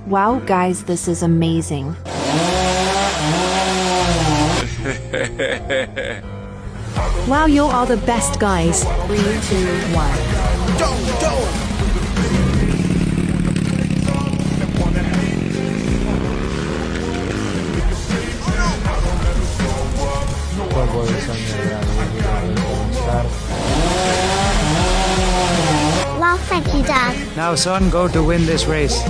Wow, guys, this is amazing. Wow, you are the best, guys. 3, 2, 1. Polvo de sangre Well, thank you, Dad. Now, son, go to win this race.